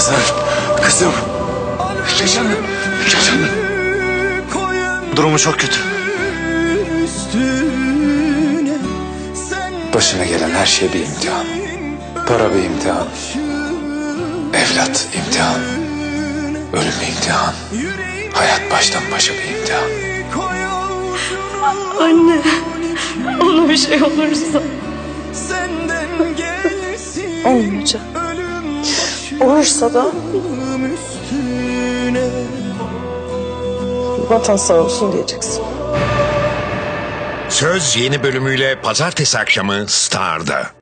Hazar, kızım. Yaşanın, yaşanın. Durumu çok kötü. Başına gelen her şey bir imtihan. Para bir imtihan. Evlat imtihan. Ölüm imtihan. Hayat baştan başa bir imtihan. Anne, ona bir şey olursa. Olmayacak. Olursa da vatan sağ olsun diyeceksin. Söz yeni bölümüyle pazartesi akşamı Star'da.